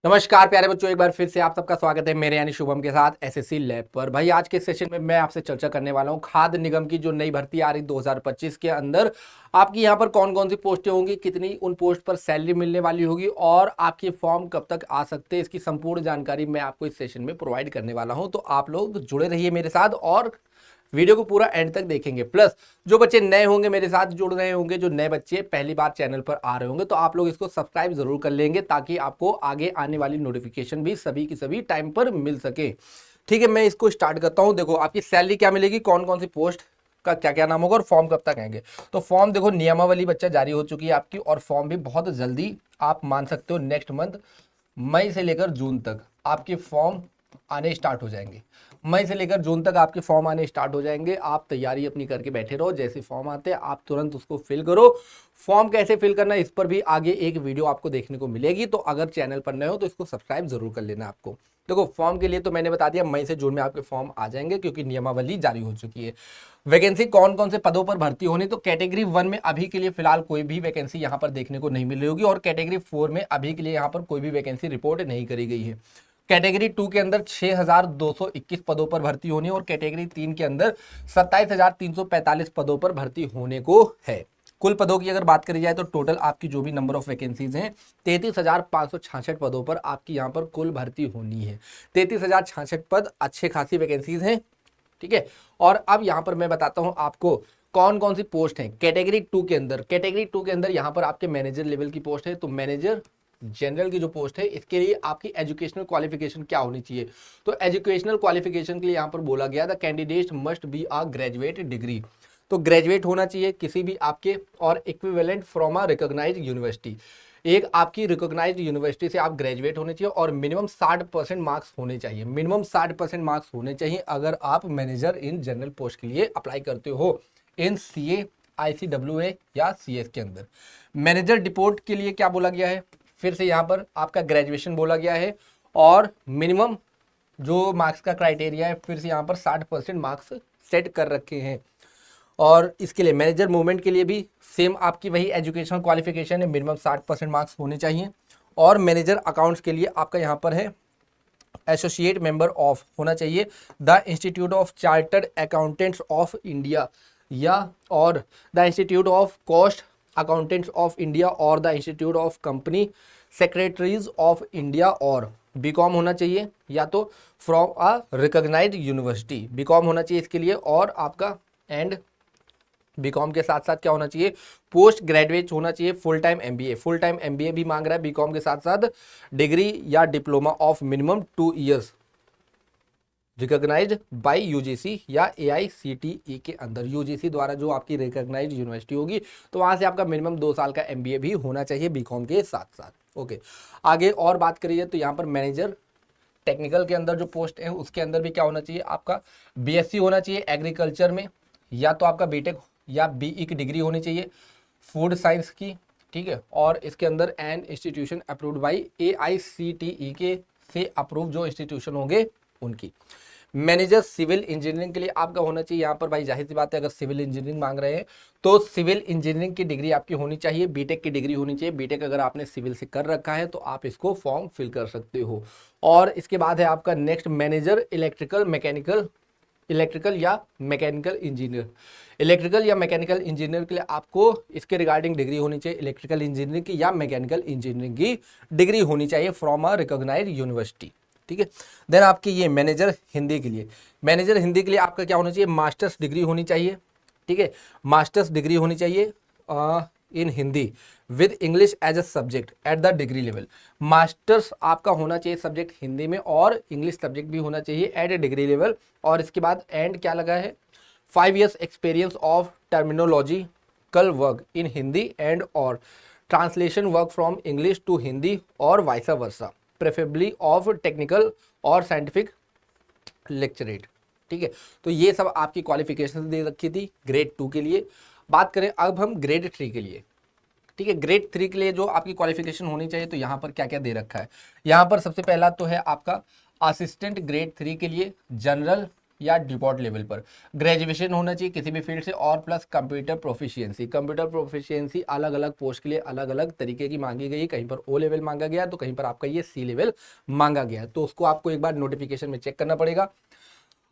नमस्कार प्यारे बच्चों, एक बार फिर से आप सबका स्वागत है मेरे यानी शुभम के साथ एसएससी लैब पर। भाई आज के सेशन में मैं आपसे चर्चा करने वाला हूं खाद्य निगम की जो नई भर्ती आ रही 2025 के अंदर आपकी यहां पर कौन कौन सी पोस्टें होंगी, कितनी उन पोस्ट पर सैलरी मिलने वाली होगी और आपके फॉर्म कब तक आ सकते हैं, इसकी संपूर्ण जानकारी मैं आपको इस सेशन में प्रोवाइड करने वाला हूं। तो आप लोग जुड़े रहिए मेरे साथ और वीडियो को पूरा एंड तक देखेंगे। प्लस जो बच्चे नए होंगे मेरे साथ जुड़ रहे होंगे, जो नए बच्चे पहली बार चैनल पर आ रहे होंगे, तो आप लोग इसको सब्सक्राइब जरूर कर लेंगे ताकि आपको आगे आने वाली नोटिफिकेशन भी सभी की सभी टाइम पर मिल सके। ठीक है, मैं इसको स्टार्ट करता हूं। देखो आपकी सैलरी क्या मिलेगी, कौन कौन सी पोस्ट का क्या क्या नाम होगा और फॉर्म कब तक आएंगे। तो फॉर्म देखो नियमावली बच्चा जारी हो चुकी है आपकी, और फॉर्म भी बहुत जल्दी आप मान सकते हो नेक्स्ट मंथ मई से लेकर जून तक आपके फॉर्म आने स्टार्ट हो जाएंगे। मई से लेकर जून तक आपके फॉर्म आने स्टार्ट हो जाएंगे। आप तैयारी अपनी करके बैठे रहो, जैसे फॉर्म आते हैं आप तुरंत उसको फिल करो। फॉर्म कैसे फिल करना है इस पर भी आगे एक वीडियो आपको देखने को मिलेगी, तो अगर चैनल पर नए हो तो इसको सब्सक्राइब जरूर कर लेना आपको। देखो फॉर्म के लिए तो मैंने बता दिया मई से जून में आपके फॉर्म आ जाएंगे क्योंकि नियमावली जारी हो चुकी है। वैकेंसी कौन कौन से पदों पर भर्ती होनी, तो कैटेगरी 1 में अभी के लिए फिलहाल कोई भी वैकेंसी यहाँ पर देखने को नहीं मिल रही होगी, और कैटेगरी 4 में अभी के लिए यहाँ पर कोई भी वैकेंसी रिपोर्ट नहीं करी गई है। कैटेगरी 2 के अंदर 6221 पदों पर भर्ती होनी है, और कैटेगरी 3 के अंदर 27345 पदों पर भर्ती होने को है। कुल पदों की अगर बात करी जाए तो टोटल आपकी जो भी नंबर ऑफ वैकेंसीज हैं 33,566 पदों पर आपकी यहाँ पर कुल भर्ती होनी है। 33,066 पद अच्छे खासी वैकेंसीज हैं। ठीक है, और अब यहाँ पर मैं बताता हूँ आपको कौन कौन सी पोस्ट है कैटेगरी 2 के अंदर। कैटेगरी 2 के अंदर यहाँ पर आपके मैनेजर लेवल की पोस्ट है। तो मैनेजर जनरल की जो पोस्ट है इसके लिए आपकी एजुकेशनल क्वालिफिकेशन क्या होनी चाहिए, तो एजुकेशनल क्वालिफिकेशन के लिए यहाँ पर बोला गया the candidate must be a graduate degree. तो ग्रेजुएट होना चाहिए किसी भी आपके, और equivalent from a recognised university, एक आपकी रिकॉग्नाइज्ड यूनिवर्सिटी से आप ग्रेजुएट होने चाहिए, और मिनिमम 60% मार्क्स होने चाहिए। मिनिमम 60% मार्क्स होने चाहिए अगर आप मैनेजर इन जनरल पोस्ट के लिए अप्लाई करते हो इन सीए, आईसीडब्ल्यूए या सीएस के अंदर। मैनेजर डिपोर्ट के लिए क्या बोला गया है, फिर से यहाँ पर आपका ग्रेजुएशन बोला गया है, और मिनिमम जो मार्क्स का क्राइटेरिया है फिर से यहाँ पर 60% मार्क्स सेट कर रखे हैं। और इसके लिए मैनेजर मूवमेंट के लिए भी सेम आपकी वही एजुकेशनल क्वालिफिकेशन है, मिनिमम 60% मार्क्स होने चाहिए। और मैनेजर अकाउंट्स के लिए आपका यहाँ पर है एसोसिएट मेंबर ऑफ होना चाहिए the institute of chartered accountants of India, या और the institute of cost accountants of India, और the institute of company secretaries of India, और बीकॉम होना चाहिए या तो from a recognised university, BCom होना चाहिए इसके लिए। और आपका एंड बीकॉम के साथ साथ क्या होना चाहिए, पोस्ट ग्रेजुएट होना चाहिए, full time MBA. Full time MBA भी मांग रहा है बीकॉम के साथ साथ, डिग्री या diploma of minimum 2 years recognised by UGC या एआईसीटीई के अंदर। यूजीसी द्वारा जो आपकी रिकॉग्नाइज्ड यूनिवर्सिटी होगी तो वहां से आपका मिनिमम 2 साल का एमबीए भी होना चाहिए बीकॉम के साथ साथ। ओके, आगे और बात करिए तो यहाँ पर मैनेजर टेक्निकल के अंदर जो पोस्ट है उसके अंदर भी क्या होना चाहिए, आपका बीएससी होना चाहिए एग्रीकल्चर में, या तो आपका बीटेक या बीई की डिग्री होनी चाहिए फूड साइंस की। ठीक है, और इसके अंदर an institution approved by AICTE के से अप्रूव जो इंस्टीट्यूशन होंगे उनकी। मैनेजर सिविल इंजीनियरिंग के लिए आपका होना चाहिए यहाँ पर, भाई जाहिर सी बात है अगर सिविल इंजीनियरिंग मांग रहे हैं तो सिविल इंजीनियरिंग की डिग्री आपकी होनी चाहिए, बीटेक की डिग्री होनी चाहिए। बीटेक अगर आपने सिविल से कर रखा है तो आप इसको फॉर्म फिल कर सकते हो। और इसके बाद है आपका नेक्स्ट मैनेजर इलेक्ट्रिकल या मैकेनिकल इंजीनियर। इलेक्ट्रिकल या मैकेनिकल इंजीनियर के लिए आपको इसके रिगार्डिंग डिग्री होनी चाहिए, इलेक्ट्रिकल इंजीनियरिंग की या मैकेनिकल इंजीनियरिंग की डिग्री होनी चाहिए फ्रॉम अ रिकॉग्नाइज्ड यूनिवर्सिटी। ठीक है, देन आपकी ये मैनेजर हिंदी के लिए, मैनेजर हिंदी के लिए आपका क्या होना चाहिए, मास्टर्स डिग्री होनी चाहिए। ठीक है, मास्टर्स डिग्री होनी चाहिए in Hindi with English as a subject at the degree level. Masters आपका होना चाहिए सब्जेक्ट हिंदी में, और इंग्लिश सब्जेक्ट भी होना चाहिए एट ए डिग्री लेवल। और इसके बाद एंड क्या लगा है, 5 years experience of terminological work in Hindi and और translation work from English to Hindi और vice versa, preferably of technical और साइंटिफिक लेक्चरेट। ठीक है, तो ये सब आपकी क्वालिफिकेशन दे रखी थी ग्रेड 2 के लिए। बात करें अब हम ग्रेड 3 के लिए। ठीक है, ग्रेड 3 के लिए जो आपकी क्वालिफिकेशन होनी चाहिए तो यहाँ पर क्या क्या दे रखा है, यहाँ पर सबसे पहला तो है आपका असिस्टेंट ग्रेड 3 के लिए जनरल या डिपॉट लेवल पर, ग्रेजुएशन होना चाहिए किसी भी फील्ड से, और plus computer proficiency. Computer proficiency अलग अलग पोस्ट के लिए अलग अलग तरीके की मांगी गई, कहीं पर ओ लेवल मांगा गया तो कहीं पर आपका ये सी लेवल मांगा गया, तो उसको आपको एक बार नोटिफिकेशन में चेक करना पड़ेगा।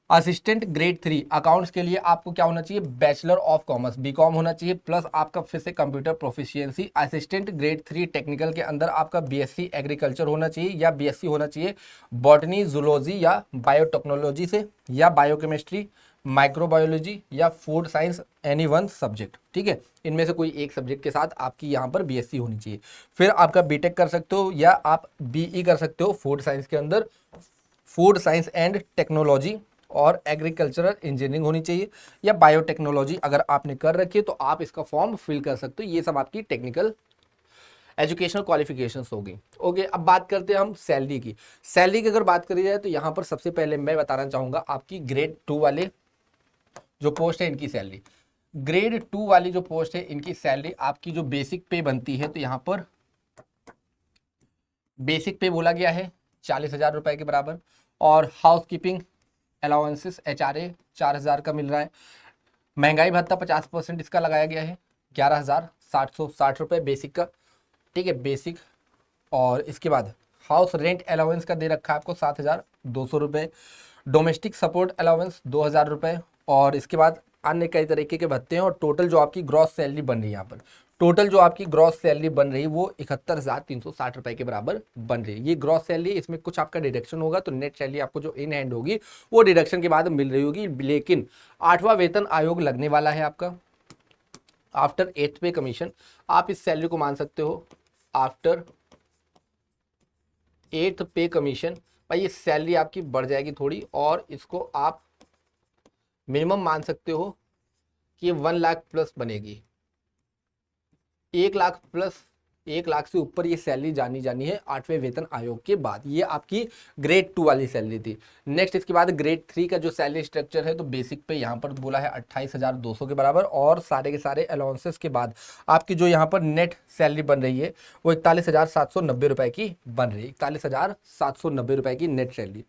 असिस्टेंट ग्रेड 3 अकाउंट्स के लिए आपको क्या होना चाहिए, बैचलर ऑफ कॉमर्स बीकॉम होना चाहिए, प्लस आपका फिर से computer proficiency. Assistant grade 3 technical के अंदर आपका बीएससी एग्रीकल्चर होना चाहिए या बीएससी होना चाहिए बॉटनी जूलॉजी या बायोटेक्नोलॉजी से, या बायोकेमिस्ट्री, माइक्रोबायोलॉजी या food science, any one subject. ठीक है, इनमें से कोई एक सब्जेक्ट के साथ आपकी यहाँ पर बीएससी होनी चाहिए। फिर आपका बीटेक कर सकते हो या आप बीई कर सकते हो फूड साइंस के अंदर, फूड साइंस एंड टेक्नोलॉजी, और एग्रीकल्चरल इंजीनियरिंग होनी चाहिए, या बायोटेक्नोलॉजी अगर आपने कर रखी है तो आप इसका फॉर्म फिल कर सकते हो। ये सब आपकी टेक्निकल एजुकेशनल क्वालिफिकेशंस होगी। ओके, अब बात करते हैं हम सैलरी की। सैलरी की अगर बात करी जाए तो यहाँ पर सबसे पहले मैं बताना चाहूंगा आपकी ग्रेड 2 वाले जो पोस्ट है इनकी सैलरी। ग्रेड 2 वाली जो पोस्ट है इनकी सैलरी आपकी जो बेसिक पे बनती है, तो यहाँ पर बेसिक पे बोला गया है 40,000 रुपए के बराबर, और हाउस कीपिंग अलाउंसेस HRA 4,000 का मिल रहा है। महंगाई भत्ता 50% इसका लगाया गया है 11,760 रुपये बेसिक का। ठीक है, बेसिक। और इसके बाद हाउस रेंट अलाउंस का दे रखा है आपको 7,200 रुपये, डोमेस्टिक सपोर्ट अलाउंस 2,000 रुपये, और इसके बाद अन्य कई तरीके के भत्ते हैं। और टोटल जो आपकी ग्रॉस सैलरी बन रही है यहाँ पर, टोटल जो आपकी ग्रॉस सैलरी बन रही है वो 71,360 रुपए के बराबर बन रही है। ये ग्रॉस सैलरी, इसमें कुछ आपका डिडक्शन होगा, तो नेट सैलरी आपको जो इन हैंड होगी वो डिडक्शन के बाद मिल रही होगी। लेकिन 8वां वेतन आयोग लगने वाला है आपका आफ्टर 8th पे कमीशन। आप इस सैलरी को मान सकते हो आफ्टर 8th पे कमीशन। भाई ये सैलरी आपकी बढ़ जाएगी थोड़ी, और इसको आप मिनिमम मान सकते हो कि 1 लाख प्लस बनेगी। 1 लाख प्लस, 1 लाख से ऊपर ये सैलरी जानी है 8वें वेतन आयोग के बाद। ये आपकी ग्रेड 2 वाली सैलरी थी। नेक्स्ट इसके बाद ग्रेड 3 का जो सैलरी स्ट्रक्चर है, तो बेसिक पे यहाँ पर बोला है 28,200 के बराबर, और सारे के सारे अलाउंसेस के बाद आपकी जो यहाँ पर नेट सैलरी बन रही है वो 41,790 रुपए की बन रही है। 41,790 रुपए की net salary.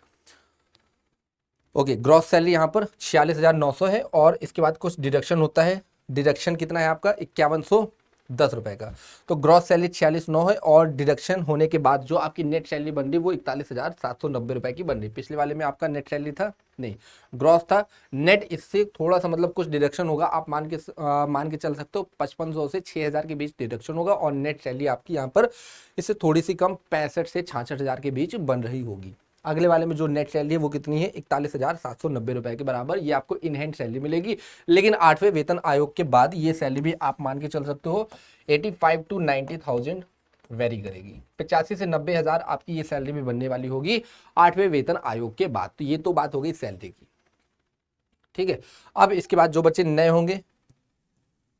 Okay, gross salary यहाँ पर 46,900 है, और इसके बाद कुछ डिडक्शन होता है। डिडक्शन कितना है आपका 5,110 रुपए का। तो ग्रॉस सैलरी 46,900 है, और डिडक्शन होने के बाद जो आपकी नेट सैलरी बन रही वो 41,790 रुपए की बन रही। पिछले वाले में आपका नेट सैलरी था नहीं, ग्रॉस था। नेट इससे थोड़ा सा मतलब कुछ डिडक्शन होगा, आप मान के चल सकते हो 5,500 से 6,000 के बीच डिडक्शन होगा, और नेट सैलरी आपकी यहाँ पर इससे थोड़ी सी कम 65 से 66,000 के बीच बन रही होगी। अगले वाले में जो नेट सैलरी है वो कितनी है 41,790 रुपए के बराबर, ये आपको इन हैंड सैलरी मिलेगी। लेकिन 8वें वेतन आयोग के बाद ये सैलरी भी आप मान के चल सकते हो 85 to 90,000 वेरी करेगी। 85 से 90,000 आपकी ये सैलरी भी बनने वाली होगी 8वें वेतन आयोग के बाद। तो ये तो बात हो गई सैलरी की। ठीक है, अब इसके बाद जो बच्चे नए होंगे,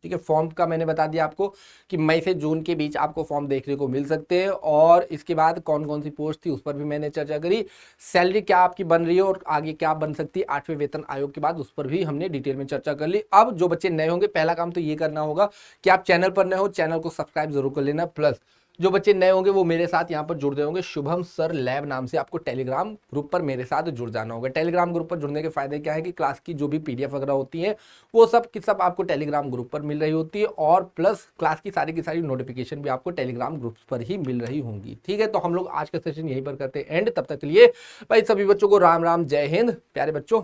ठीक है, फॉर्म का मैंने बता दिया आपको कि मई से जून के बीच आपको फॉर्म देखने को मिल सकते हैं, और इसके बाद कौन कौन सी पोस्ट थी उस पर भी मैंने चर्चा करी। सैलरी क्या आपकी बन रही है और आगे क्या बन सकती है 8वें वेतन आयोग के बाद, उस पर भी हमने डिटेल में चर्चा कर ली। अब जो बच्चे नए होंगे, पहला काम तो ये करना होगा कि आप चैनल पर नए हो, चैनल को सब्सक्राइब जरूर कर लेना। प्लस जो बच्चे नए होंगे वो मेरे साथ यहाँ पर जुड़ गए होंगे, शुभम सर लैब नाम से आपको टेलीग्राम ग्रुप पर मेरे साथ जुड़ जाना होगा। टेलीग्राम ग्रुप पर जुड़ने के फायदे क्या है कि क्लास की जो भी PDF वगैरह होती है वो सब की सब आपको टेलीग्राम ग्रुप पर मिल रही होती है, और प्लस क्लास की सारी नोटिफिकेशन भी आपको टेलीग्राम ग्रुप पर ही मिल रही होंगी। ठीक है, तो हम लोग आज का सेशन यहीं पर करते हैं एंड। तब तक के लिए भाई सभी बच्चों को राम राम, जय हिंद प्यारे बच्चों।